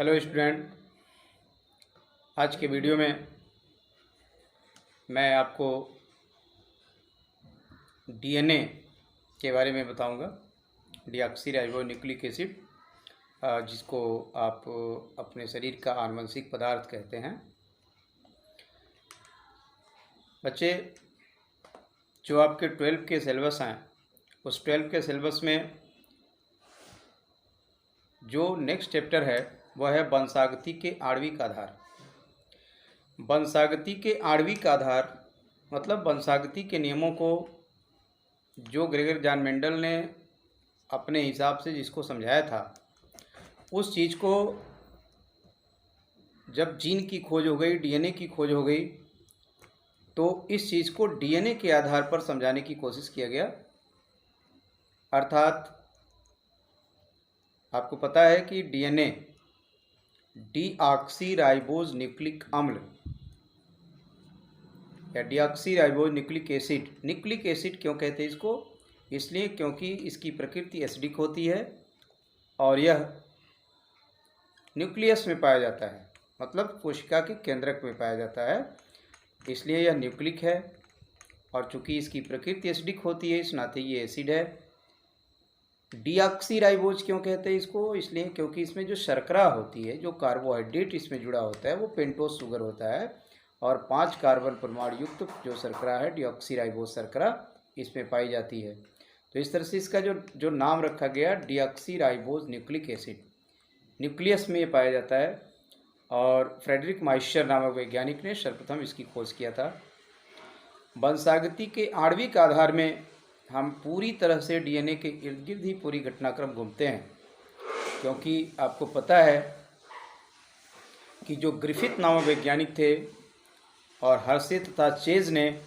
Hello student, आज के video में मैं आपको डीएनए के बारे में बताऊंगा। डीऑक्सीराइबोन्यूक्लिक एसिड, जिसको आप अपने शरीर का आनुवंशिक पदार्थ कहते हैं। बच्चे, जो आपके 12 के सिलेबस हैं, उस 12 के सिलेबस में जो नेक्स्ट चैप्टर है वह है वंशागति के आणविक आधार। वंशागति के आणविक आधार मतलब वंशागति के नियमों को जो ग्रेगर जॉन मेंडल ने अपने हिसाब से जिसको समझाया था, उस चीज़ को जब जीन की खोज हो गई, डीएनए की खोज हो गई, तो इस चीज़ को डीएनए के आधार पर समझाने की कोशिश किया गया। अर्थात आपको पता है कि डीएनए डीऑक्सीराइबोज न्यूक्लिक अम्ल या deoxyribose nucleic acid. Nucleic acid क्यों कहते हैं इसको? इसलिए क्योंकि इसकी प्रकृति एसिडिक होती है और यह न्यूक्लियस में पाया जाता है, मतलब कोशिका के केंद्रक में पाया जाता है, इसलिए यह न्यूक्लिक है। और चूंकि इसकी प्रकृति एसिडिक होती है, इस नाते ये एसिड है। डीऑक्सीराइबोज क्यों कहते हैं इसको? इसलिए क्योंकि इसमें जो शर्करा होती है, जो कार्बोहाइड्रेट इसमें जुड़ा होता है, वो पेंटोज शुगर होता है और 5 कार्बन परमाणु युक्त जो शर्करा है, डीऑक्सीराइबोज शर्करा, इसमें पाई जाती है। तो इस तरह से इसका जो नाम रखा गया डीऑक्सीराइबोज न्यूक्लिक एसिड, न्यूक्लियस में ये पाया जाता है। और फ्रेडरिक माइशर नामक वैज्ञानिक ने सर्वप्रथम इसकी खोज किया था। वंशागति के आणविक आधार में हम पूरी तरह से डीएनए के इर्द गिर्द ही पूरी घटनाक्रम घूमते हैं, क्योंकि आपको पता है कि जो ग्रिफिथ नामक वैज्ञानिक थे और हर्शे तथा चेज ने,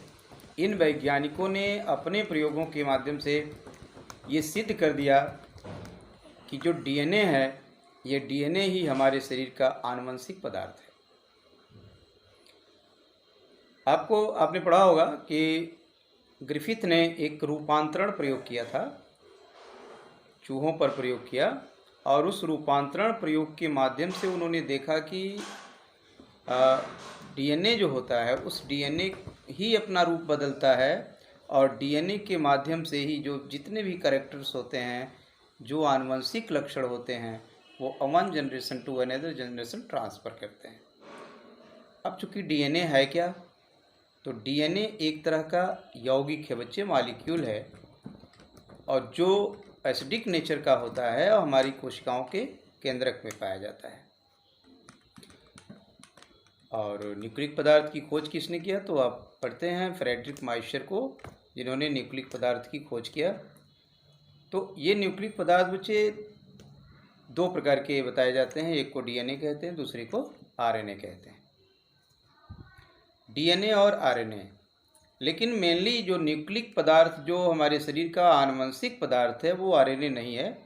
इन वैज्ञानिकों ने अपने प्रयोगों के माध्यम से ये सिद्ध कर दिया कि जो डीएनए है, ये डीएनए ही हमारे शरीर का आनुवंशिक पदार्थ है। आपने पढ़ा होगा कि ग्रिफिथ ने एक रूपांतरण प्रयोग किया था, चूहों पर प्रयोग किया, और उस रूपांतरण प्रयोग के माध्यम से उन्होंने देखा कि डीएनए जो होता है, उस डीएनए ही अपना रूप बदलता है और डीएनए के माध्यम से ही जो जितने भी कैरेक्टर्स होते हैं, जो आनुवंशिक लक्षण होते हैं, वो one generation to another generation transfer करते हैं। अब चूँकि डीएनए है क्या, तो डीएनए एक तरह का यौगिक है बच्चे, मॉलिक्यूल है, और जो एसिडिक नेचर का होता है और हमारी कोशिकाओं के केंद्रक में पाया जाता है। और न्यूक्लिक पदार्थ की खोज किसने किया? तो आप पढ़ते हैं फ्रेडरिक माइशर को, जिन्होंने न्यूक्लिक पदार्थ की खोज किया। तो ये न्यूक्लिक पदार्थ बच्चे 2 प्रकार के बताए जाते हैं, एक को डीएनए कहते हैं, दूसरे को आरएनए कहते हैं। डीएनए और आरएनए, लेकिन मेनली जो न्यूक्लिक पदार्थ जो हमारे शरीर का आनुवंशिक पदार्थ है, वो आरएनए नहीं है,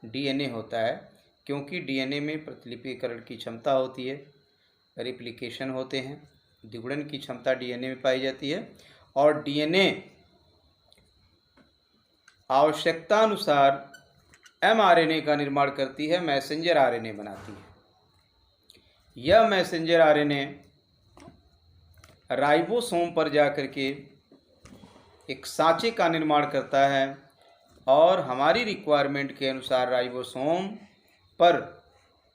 डीएनए होता है। क्योंकि डीएनए में प्रतिलिपिकरण की क्षमता होती है, रिप्लिकेशन होते हैं, द्विगुणन की क्षमता डीएनए में पाई जाती है। और डीएनए आवश्यकता अनुसार एमआरएनए का निर्माण करती है, मैसेंजर आरएनए बनाती है। यह मैसेंजर आरएनए राइबोसोम पर जाकर के एक सांचे का निर्माण करता है और हमारी रिक्वायरमेंट के अनुसार राइबोसोम पर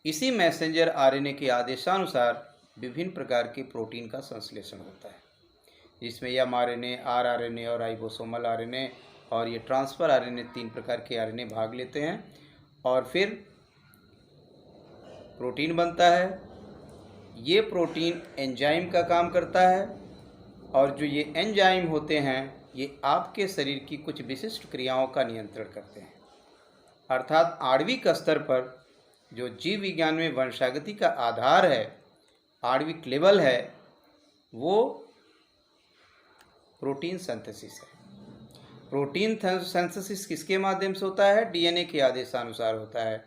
इसी मैसेंजर आरएनए के आदेशानुसार विभिन्न प्रकार के प्रोटीन का संश्लेषण होता है, जिसमें एमआरएनए, आरआरएनए और राइबोसोमल आरएनए और ये ट्रांसफ़र आरएनए, 3 प्रकार के आरएनए भाग लेते हैं और फिर प्रोटीन बनता है। ये प्रोटीन एंजाइम का काम करता है और जो ये एंजाइम होते हैं, ये आपके शरीर की कुछ विशिष्ट क्रियाओं का नियंत्रण करते हैं। अर्थात आणविक स्तर पर जो जीव विज्ञान में वंशागति का आधार है, आणविक लेवल है, वो प्रोटीन सिंथेसिस है। प्रोटीन सिंथेसिस किसके माध्यम से होता है? डीएनए के आदेशानुसार होता है।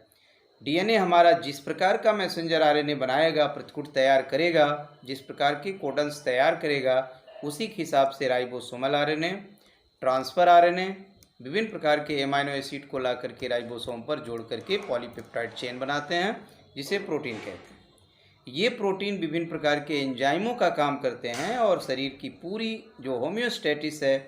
डीएनए हमारा जिस प्रकार का मैसेंजर आरएनए बनाएगा, प्रतिकृत तैयार करेगा, जिस प्रकार के कोडन्स तैयार करेगा, उसी के हिसाब से राइबोसोमल आरएनए, ट्रांसफ़र आरएनए, विभिन्न प्रकार के एमाइनो एसिड को ला करके राइबोसोम पर जोड़ करके पॉलीपेप्टाइड चेन बनाते हैं। जिसे प्रोटीन कहते हैं। ये प्रोटीन विभिन्न प्रकार के एंजाइमों का काम करते हैं और शरीर की पूरी जो होम्योस्टेटिस है,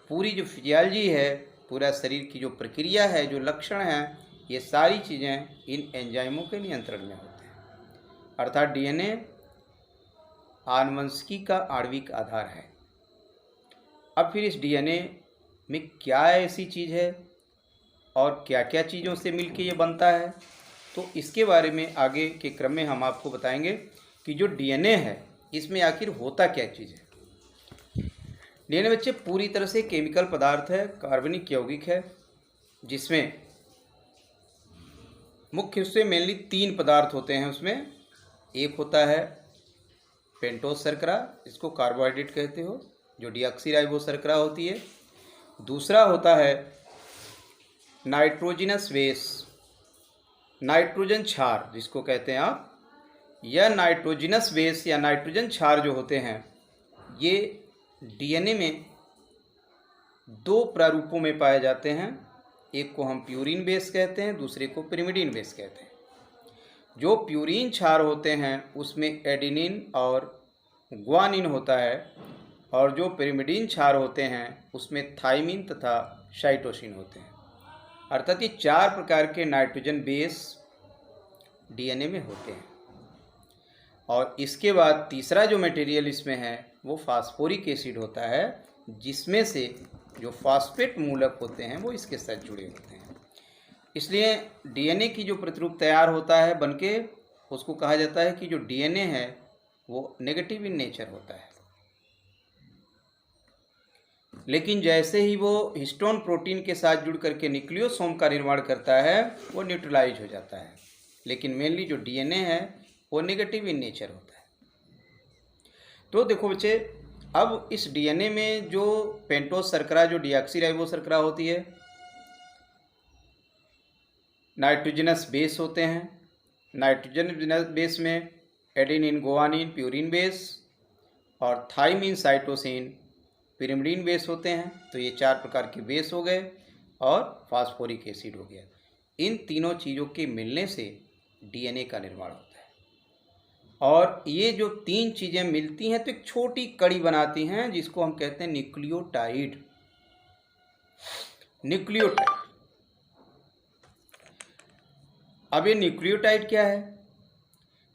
पूरी जो फिजियोलॉजी है, पूरा शरीर की जो प्रक्रिया है, जो लक्षण हैं, ये सारी चीज़ें इन एंजाइमों के नियंत्रण में होते हैं। अर्थात डीएनए आनुवंशिकी का आणविक आधार है। अब फिर इस डीएनए में क्या ऐसी चीज़ है और क्या क्या चीज़ों से मिलके ये बनता है, तो इसके बारे में आगे के क्रम में हम आपको बताएंगे कि जो डीएनए है इसमें आखिर होता क्या चीज़ है। डीएनए बच्चे पूरी तरह से केमिकल पदार्थ है, कार्बनिक यौगिक है, जिसमें मुख्य रूप से मेनली 3 पदार्थ होते हैं। उसमें एक होता है पेंटोस शर्करा, इसको कार्बोहाइड्रेट कहते हो, जो डीऑक्सीराइबोस शर्करा होती है। दूसरा होता है नाइट्रोजनस बेस, नाइट्रोजन क्षार जिसको कहते हैं आप। यह नाइट्रोजनस बेस या नाइट्रोजन क्षार जो होते हैं, ये डीएनए में 2 प्रारूपों में पाए जाते हैं। एक को हम प्यूरिन बेस कहते हैं, दूसरे को पिरिमिडिन बेस कहते हैं। जो प्यूरिन क्षार होते हैं उसमें एडेनिन और ग्वानिन होता है, और जो पिरिमिडिन क्षार होते हैं उसमें थाइमिन तथा साइटोसिन होते हैं। अर्थात ये 4 प्रकार के नाइट्रोजन बेस डीएनए में होते हैं। और इसके बाद तीसरा जो मटेरियल इसमें है वो फास्फोरिक एसिड होता है, जिसमें से जो फास्फेट मूलक होते हैं वो इसके साथ जुड़े होते हैं। इसलिए डीएनए की जो प्रतिरूप तैयार होता है बनके, उसको कहा जाता है कि जो डीएनए है वो नेगेटिव इन नेचर होता है। लेकिन जैसे ही वो हिस्टोन प्रोटीन के साथ जुड़ करके न्यूक्लियोसोम का निर्माण करता है, वो न्यूट्रलाइज हो जाता है। लेकिन मेनली जो डीएनए है वो नेगेटिव इन नेचर होता है। तो देखो बच्चे, अब इस डीएनए में जो पेंटोस शर्करा, जो डीऑक्सीराइबोस शर्करा होती है, नाइट्रोजनस बेस होते हैं। नाइट्रोजनस बेस में एडेनिन, गुआनिन, प्यूरिन बेस और थाइमिन, साइटोसिन, पिरिमिडिन बेस होते हैं। तो ये 4 प्रकार के बेस हो गए और फास्फोरिक एसिड हो गया। इन तीनों चीज़ों के मिलने से डीएनए का निर्माण होता है। और ये जो 3 चीज़ें मिलती हैं तो एक छोटी कड़ी बनाती हैं, जिसको हम कहते हैं न्यूक्लियोटाइड। न्यूक्लियोटाइड। अब ये न्यूक्लियोटाइड क्या है?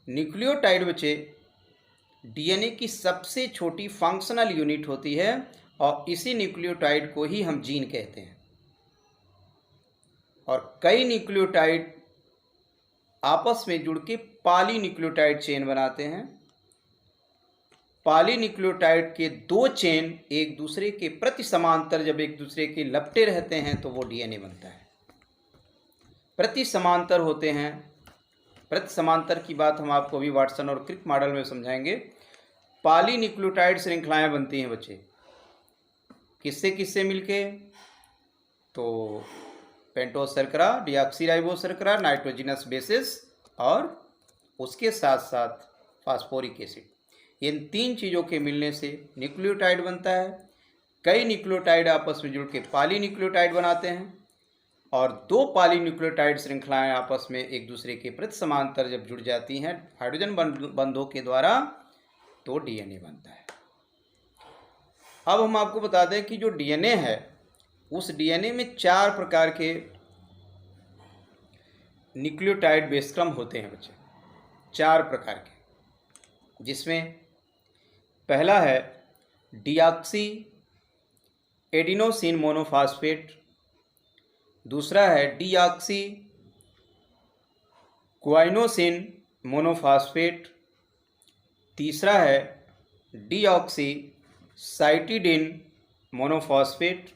न्यूक्लियोटाइड बच्चे डीएनए की सबसे छोटी फंक्शनल यूनिट होती है, और इसी न्यूक्लियोटाइड को ही हम जीन कहते हैं। और कई न्यूक्लियोटाइड आपस में जुड़ के पॉलीन्यूक्लियोटाइड चेन बनाते हैं। पॉलीन्यूक्लियोटाइड के 2 चेन एक दूसरे के प्रति समांतर जब एक दूसरे के लपटे रहते हैं तो वो डीएनए बनता है। प्रति समांतर होते हैं। प्रति समांतर की बात हम आपको अभी वाटसन और क्रिक मॉडल में समझाएंगे। पॉलीन्यूक्लियोटाइड श्रृंखलाएं बनती हैं बच्चे, किससे किससे मिलके? तो पेंटोस शर्करा, डीऑक्सीराइबोस शर्करा, नाइट्रोजनस बेसिस और उसके साथ साथ फास्फोरिक एसिड। इन 3 चीज़ों के मिलने से न्यूक्लियोटाइड बनता है। कई न्यूक्लियोटाइड आपस में जुड़ के पॉलीन्यूक्लियोटाइड बनाते हैं, और 2 पॉलीन्यूक्लियोटाइड श्रृंखलाएं आपस में एक दूसरे के प्रति समांतर जब जुड़ जाती हैं हाइड्रोजन बंधों के द्वारा, तो डीएनए बनता है। अब हम आपको बता दें कि जो डीएनए है उस डीएनए में 4 प्रकार के न्यूक्लियोटाइड बेस क्रम होते हैं बच्चे, 4 प्रकार के, जिसमें पहला है डीऑक्सी एडिनोसिन मोनोफॉस्फेट, दूसरा है डीऑक्सी ग्वाइनोसिन मोनोफॉस्फेट, तीसरा है डीऑक्सी साइटिडिन मोनोफॉस्फेट,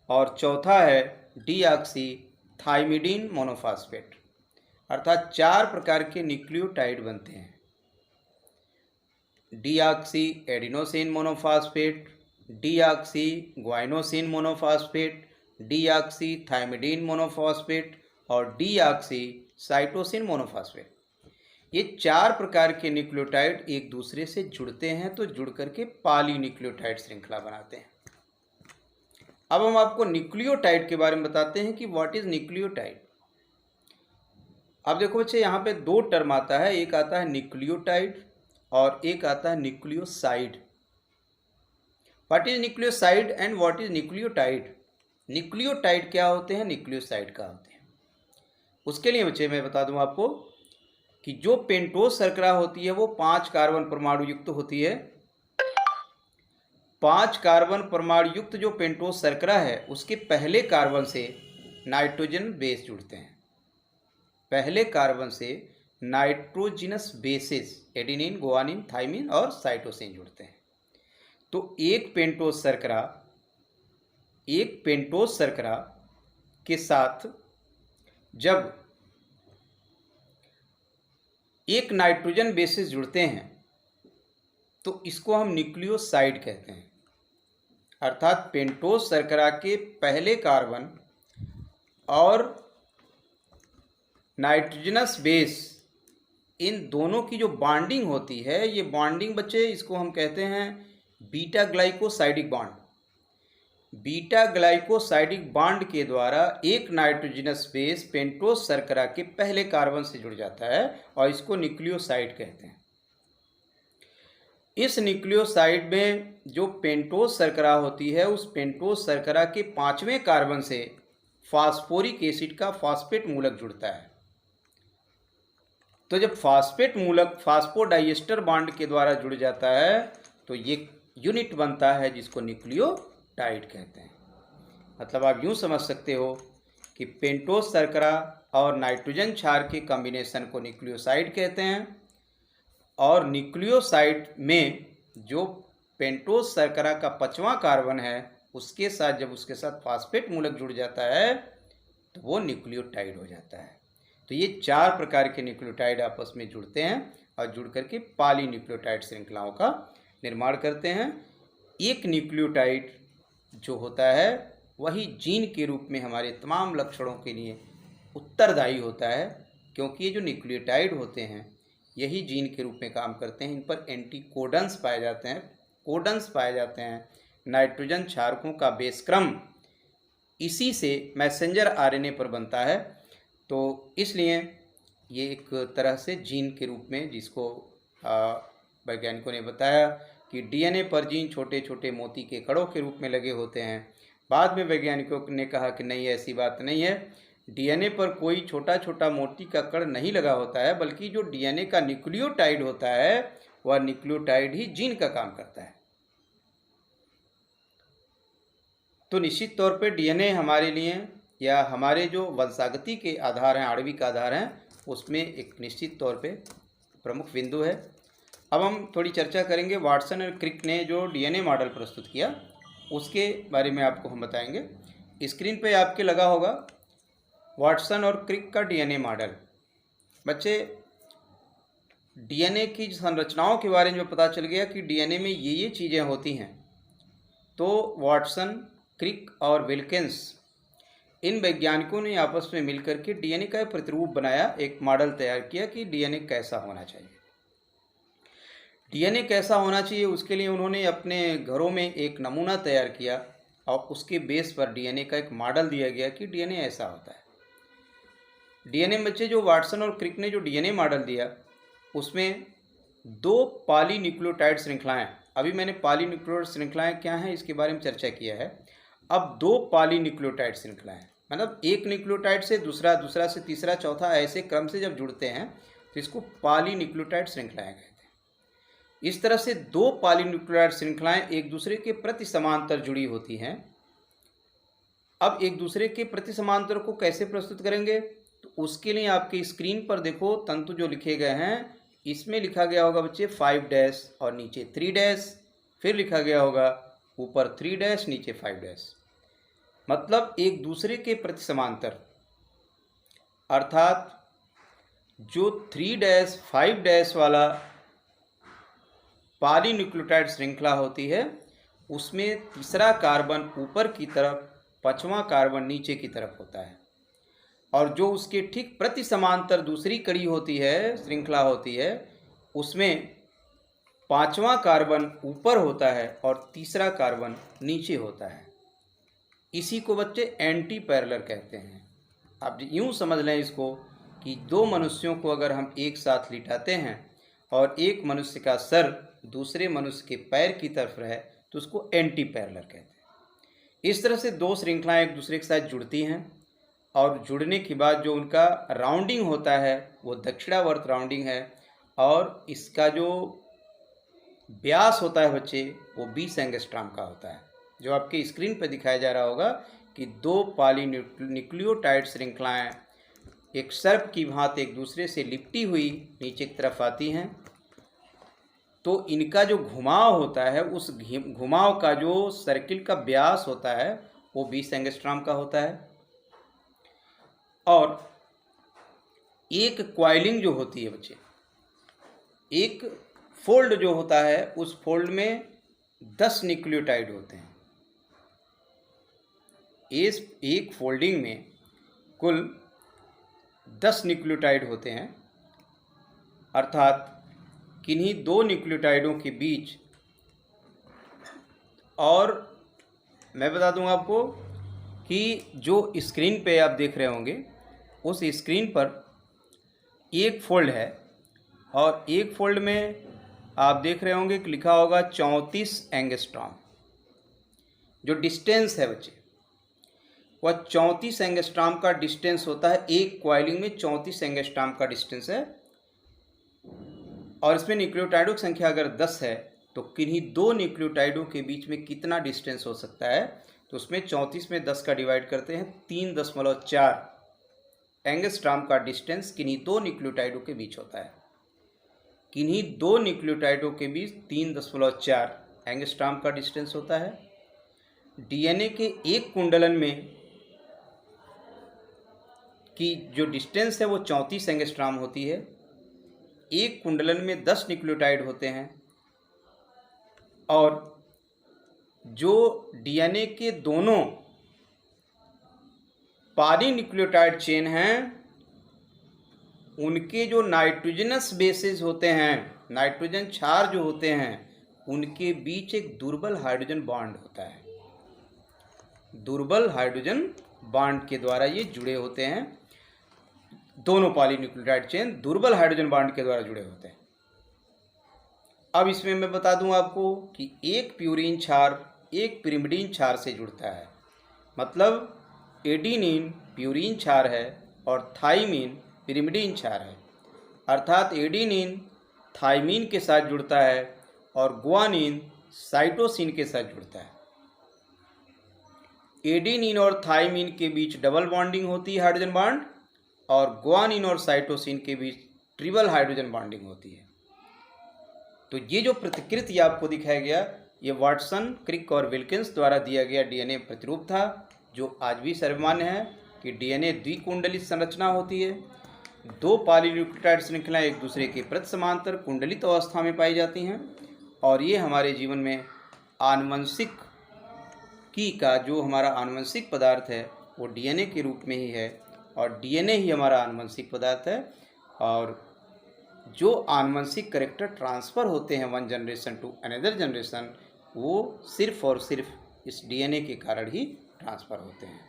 और चौथा है डीऑक्सी थाइमिडिन मोनोफॉस्फेट। अर्थात 4 प्रकार के न्यूक्लियोटाइड बनते हैं। Deoxy adenosine monophosphate, deoxy guanosine monophosphate, deoxy thymidine monophosphate और डीऑक्सी साइटोसिन मोनोफॉस्फेट। ये 4 प्रकार के न्यूक्लियोटाइड एक दूसरे से जुड़ते हैं तो जुड़ करके पॉलीन्यूक्लियोटाइड श्रृंखला बनाते हैं। अब हम आपको न्यूक्लियोटाइड के बारे में बताते हैं कि व्हाट इज न्यूक्लियोटाइड। अब देखो बच्चे यहाँ पे दो टर्म आता है, एक आता है न्यूक्लियोटाइड और एक आता है nucleoside. What is nucleoside and what is nucleotide? Nucleotide क्या होते हैं, न्यूक्लियोसाइड क्या होते हैं? उसके लिए बच्चे मैं बता दूं आपको कि जो पेंटोस शर्करा होती है वो 5 कार्बन परमाणु युक्त होती है। 5 कार्बन परमाणु युक्त जो पेंटोस शर्करा है उसके पहले कार्बन से नाइट्रोजन बेस जुड़ते हैं। पहले कार्बन से nitrogenous basis adenine, guanine, thymine और साइटोसिन जुड़ते हैं। तो एक पेंटोस शर्करा के साथ जब एक नाइट्रोजन बेसिस जुड़ते हैं तो इसको हम न्यूक्लियोसाइड कहते हैं। अर्थात पेंटोस शर्करा के पहले कार्बन और नाइट्रोजनस बेस, इन दोनों की जो बॉन्डिंग होती है, ये बॉन्डिंग बच्चे इसको हम कहते हैं beta glycosidic bond. Beta glycosidic bond के द्वारा एक नाइट्रोजनस बेस पेंटोस शर्करा के पहले कार्बन से जुड़ जाता है और इसको न्यूक्लियोसाइड कहते हैं। इस न्यूक्लियोसाइड में जो पेंटोस शर्करा होती है उस पेंटोस शर्करा के 5वें कार्बन से फास्फोरिक एसिड का फॉस्फेट मूलक जुड़ता है। तो जब फॉस्फेट मूलक फास्फोडाइएस्टर बॉन्ड के द्वारा जुड़ जाता है तो ये यूनिट बनता है जिसको न्यूक्लियोटाइड कहते हैं। मतलब आप यूं समझ सकते हो कि पेंटोस शर्करा और नाइट्रोजन क्षार के कॉम्बिनेशन को न्यूक्लियोसाइड कहते हैं और न्यूक्लियोसाइड में जो पेंटोस शर्करा का 5वां कार्बन है उसके साथ जब उसके साथ फॉस्फेट मूलक जुड़ जाता है तो वो न्यूक्लियोटाइड हो जाता है। तो ये 4 प्रकार के न्यूक्लियोटाइड आपस में जुड़ते हैं और जुड़ करके पॉलीन्यूक्लियोटाइड श्रृंखलाओं का निर्माण करते हैं। एक न्यूक्लियोटाइड जो होता है वही जीन के रूप में हमारे तमाम लक्षणों के लिए उत्तरदायी होता है, क्योंकि ये जो न्यूक्लियोटाइड होते हैं यही जीन के रूप में काम करते हैं। इन पर एंटीकोडन्स पाए जाते हैं, कोडन्स पाए जाते हैं। नाइट्रोजन क्षारकों का बेस क्रम इसी से मैसेंजर आरएनए पर बनता है। तो इसलिए ये एक तरह से जीन के रूप में, जिसको वैज्ञानिकों ने बताया कि डीएनए पर जीन छोटे छोटे मोती के कणों के रूप में लगे होते हैं। बाद में वैज्ञानिकों ने कहा कि नहीं, ऐसी बात नहीं है, डीएनए पर कोई छोटा छोटा मोती का कण नहीं लगा होता है, बल्कि जो डीएनए का न्यूक्लियोटाइड होता है वह न्यूक्लियोटाइड ही जीन का काम करता है। तो निश्चित तौर पे डीएनए हमारे लिए या हमारे जो वंशागति के आधार हैं, आणविक आधार हैं, उसमें एक निश्चित तौर पे प्रमुख बिंदु है। अब हम थोड़ी चर्चा करेंगे वाटसन और क्रिक ने जो डीएनए मॉडल प्रस्तुत किया उसके बारे में आपको हम बताएंगे। स्क्रीन पे आपके लगा होगा वाटसन और क्रिक का डीएनए मॉडल। बच्चे, डीएनए की संरचनाओं के बारे में पता चल गया कि डीएनए में ये चीज़ें होती हैं। तो वाटसन, क्रिक और विल्किंस, इन वैज्ञानिकों ने आपस में मिलकर के डीएनए का एक प्रतिरूप बनाया, एक मॉडल तैयार किया कि डीएनए कैसा होना चाहिए। डीएनए कैसा होना चाहिए उसके लिए उन्होंने अपने घरों में एक नमूना तैयार किया और उसके बेस पर डीएनए का एक मॉडल दिया गया कि डीएनए ऐसा होता है। डीएनए बच्चे, जो वाटसन और क्रिक ने जो डीएनए मॉडल दिया उसमें 2 पॉलीन्यूक्लियोटाइड श्रृंखलाएं, अभी मैंने पॉलीन्यूक्लियोटाइड श्रृंखलाएं क्या हैं इसके बारे में चर्चा किया है। अब 2 पॉलीन्यूक्लियोटाइड श्रृंखलाएं, मतलब एक न्यूक्लियोटाइड से दूसरा, दूसरा से तीसरा, चौथा, ऐसे क्रम से जब जुड़ते हैं तो इसको पॉलीन्यूक्लियोटाइड श्रृंखलाएं कहते हैं। इस तरह से 2 पॉलीन्यूक्लियोटाइड श्रृंखलाएं एक दूसरे के प्रति समांतर जुड़ी होती हैं। अब एक दूसरे के प्रति समांतर को कैसे प्रस्तुत करेंगे, तो उसके लिए आपके स्क्रीन पर देखो तंतु जो लिखे गए हैं, इसमें लिखा गया होगा बच्चे 5 डैश और नीचे 3 डैश, फिर लिखा गया होगा ऊपर 3 डैश नीचे 5 डैश, मतलब एक दूसरे के प्रति समांतर। अर्थात जो 3 डैश 5 डैश वाला पॉलीन्यूक्लियोटाइड श्रृंखला होती है उसमें तीसरा कार्बन ऊपर की तरफ, 5वां कार्बन नीचे की तरफ होता है, और जो उसके ठीक प्रति समांतर दूसरी कड़ी होती है, श्रृंखला होती है, उसमें 5वां कार्बन ऊपर होता है और तीसरा कार्बन नीचे होता है। इसी को बच्चे एंटी पैरेलल कहते हैं। आप यूँ समझ लें इसको कि दो मनुष्यों को अगर हम एक साथ लिटाते हैं और एक मनुष्य का सर दूसरे मनुष्य के पैर की तरफ रहे तो उसको एंटी पैरेलल कहते हैं। इस तरह से दो श्रृंखलाएं एक दूसरे के साथ जुड़ती हैं और जुड़ने के बाद जो उनका राउंडिंग होता है वो दक्षिणावर्त राउंडिंग है और इसका जो व्यास होता है बच्चे वो 20 एंगस्ट्रॉम का होता है। जो आपके स्क्रीन पर दिखाया जा रहा होगा कि दो पॉलीन्यूक्लियोटाइड श्रृंखलाएं एक सर्प की भांति एक दूसरे से लिपटी हुई नीचे की तरफ आती हैं, तो इनका जो घुमाव होता है उस घुमाव का जो सर्किल का व्यास होता है वो 20 एंगस्ट्रॉम का होता है। और एक क्वाइलिंग जो होती है बच्चे, एक फोल्ड जो होता है उस फोल्ड में 10 न्यूक्लियोटाइड होते हैं। इस एक फोल्डिंग में कुल 10 न्यूक्लियोटाइड होते हैं, अर्थात किन्हीं दो न्यूक्लियोटाइडों के बीच। और मैं बता दूं आपको कि जो स्क्रीन पे आप देख रहे होंगे उस स्क्रीन पर एक फोल्ड है और एक फोल्ड में आप देख रहे होंगे कि लिखा होगा 34 एंगस्ट्रॉम। जो डिस्टेंस है बच्चे वह 34 एंगस्ट्रॉम का डिस्टेंस होता है। एक क्वाइलिंग में 34 एंगस्ट्रॉम का डिस्टेंस है और इसमें न्यूक्लियोटाइडों की संख्या अगर 10 है तो किन्हीं दो न्यूक्लियोटाइडों के बीच में कितना डिस्टेंस हो सकता है, तो उसमें 34 में 10 का डिवाइड करते हैं 3.4 एंगस्ट्रॉम का डिस्टेंस किन्हीं दो न्यूक्लियोटाइडों के बीच होता है। किन्हीं दो न्यूक्लियोटाइडों के बीच 3.4 एंगस्ट्रॉम का डिस्टेंस होता है। डीएनए के एक कुंडलन में की जो डिस्टेंस है वो 34 एंगस्ट्रॉम होती है। एक कुंडलन में 10 न्यूक्लियोटाइड होते हैं और जो डीएनए के दोनों पॉलीन्यूक्लियोटाइड चेन हैं उनके जो नाइट्रोजनस बेसेस होते हैं, नाइट्रोजन क्षार जो होते हैं, उनके बीच एक दुर्बल हाइड्रोजन बॉन्ड होता है। दुर्बल हाइड्रोजन बॉन्ड के द्वारा ये जुड़े होते हैं। दोनों पॉलीन्यूक्लियोटाइड चेन दुर्बल हाइड्रोजन बॉन्ड के द्वारा जुड़े होते हैं। अब इसमें मैं बता दूं आपको कि एक प्यूरीन क्षार एक पिरिमिडीन क्षार से जुड़ता है। मतलब एडिनिन प्यूरीन क्षार है और थाइमिन पिरिमिडीन क्षार है। अर्थात एडिनिन थाइमिन के साथ जुड़ता है और गुआनिन साइटोसिन के साथ जुड़ता है। एडिनिन और थाइमिन के बीच डबल बॉन्डिंग होती है हाइड्रोजन बॉन्ड, और गुआनिन और साइटोसिन के बीच ट्रिपल हाइड्रोजन बॉन्डिंग होती है। तो ये जो प्रतिकृति आपको दिखाया गया ये वाटसन, क्रिक और विल्किंस द्वारा दिया गया डीएनए प्रतिरूप था, जो आज भी सर्वमान्य है कि डीएनए द्विकुंडलित संरचना होती है। दो पॉलीन्यूक्लियोटाइड श्रृंखलाएं एक दूसरे के प्रति समांतर कुंडलित अवस्था में पाई जाती हैं और ये हमारे जीवन में आनुवंशिक की का जो हमारा आनुवंशिक पदार्थ है वो डीएनए के रूप में ही है और डीएनए ही हमारा आनुवंशिक पदार्थ है। और जो आनुवंशिक कैरेक्टर ट्रांसफ़र होते हैं one generation to another generation वो सिर्फ और सिर्फ इस डीएनए के कारण ही ट्रांसफ़र होते हैं।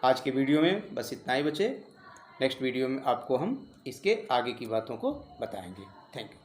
आज के वीडियो में बस इतना ही बचे। नेक्स्ट वीडियो में आपको हम इसके आगे की बातों को बताएंगे। Thank you.